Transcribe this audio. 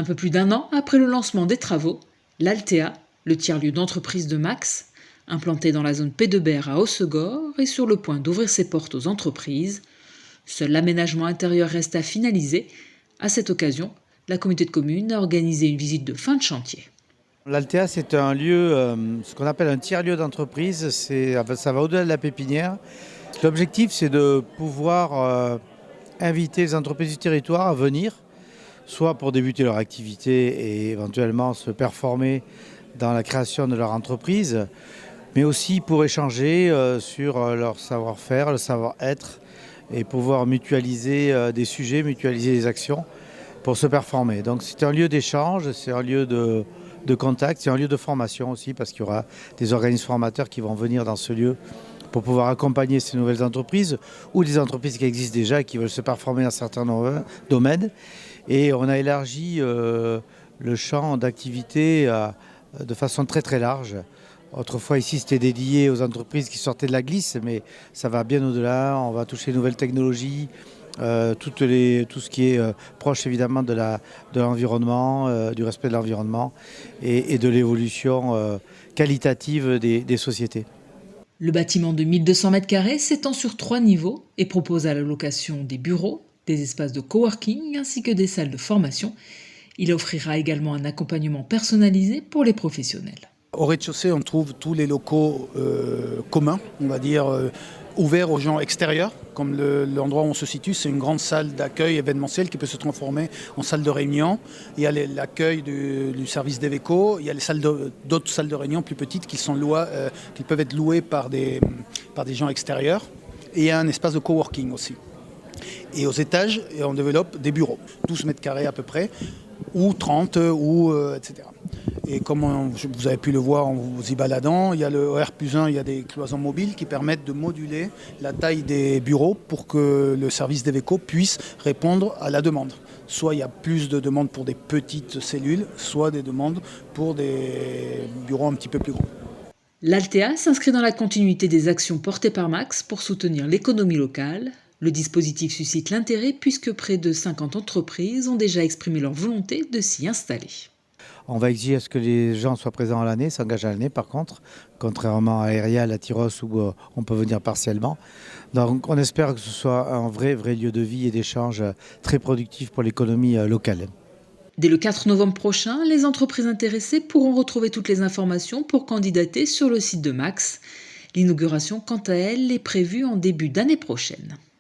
Un peu plus d'1 an après le lancement des travaux, l'Altea, le tiers-lieu d'entreprise de Max, implanté dans la zone P2BR à Hossegor, est sur le point d'ouvrir ses portes aux entreprises. Seul l'aménagement intérieur reste à finaliser. À cette occasion, la communauté de communes a organisé une visite de fin de chantier. L'Altea, c'est un lieu, ce qu'on appelle un tiers-lieu d'entreprise. Ça va au-delà de la pépinière. L'objectif, c'est de pouvoir inviter les entreprises du territoire à venir, soit pour débuter leur activité et éventuellement se performer dans la création de leur entreprise, mais aussi pour échanger sur leur savoir-faire, le savoir-être et pouvoir mutualiser des sujets, mutualiser des actions pour se performer. Donc c'est un lieu d'échange, c'est un lieu de contact, c'est un lieu de formation aussi parce qu'il y aura des organismes formateurs qui vont venir dans ce lieu pour pouvoir accompagner ces nouvelles entreprises ou des entreprises qui existent déjà et qui veulent se performer dans certains domaines. Et on a élargi le champ d'activité de façon très très large. Autrefois ici c'était dédié aux entreprises qui sortaient de la glisse, mais ça va bien au-delà. On va toucher les nouvelles technologies, tout ce qui est proche évidemment de l'environnement, du respect de l'environnement et de l'évolution qualitative des sociétés. Le bâtiment de 1200 m² s'étend sur 3 niveaux et propose à la location des bureaux, des espaces de coworking ainsi que des salles de formation. Il offrira également un accompagnement personnalisé pour les professionnels. Au rez-de-chaussée, on trouve tous les locaux communs, on va dire, ouverts aux gens extérieurs. Comme l'endroit où on se situe, c'est une grande salle d'accueil événementiel qui peut se transformer en salle de réunion. Il y a l'accueil du service d'Eveco, il y a d'autres salles de réunion plus petites qui peuvent être louées par des gens extérieurs. Et il y a un espace de coworking aussi. Et aux étages, on développe des bureaux, 12 mètres carrés à peu près, ou 30, etc. Et comme vous avez pu le voir en vous y baladant, il y a le R+1, il y a des cloisons mobiles qui permettent de moduler la taille des bureaux pour que le service d'Eveco puisse répondre à la demande. Soit il y a plus de demandes pour des petites cellules, soit des demandes pour des bureaux un petit peu plus grands. L'Altea s'inscrit dans la continuité des actions portées par Max pour soutenir l'économie locale. Le dispositif suscite l'intérêt puisque près de 50 entreprises ont déjà exprimé leur volonté de s'y installer. On va exiger à ce que les gens soient présents à l'année, s'engagent à l'année par contre, contrairement à Aérial, à Tyros où on peut venir partiellement. Donc on espère que ce soit un vrai lieu de vie et d'échange très productif pour l'économie locale. Dès le 4 novembre prochain, les entreprises intéressées pourront retrouver toutes les informations pour candidater sur le site de Max. L'inauguration, quant à elle, est prévue en début d'année prochaine.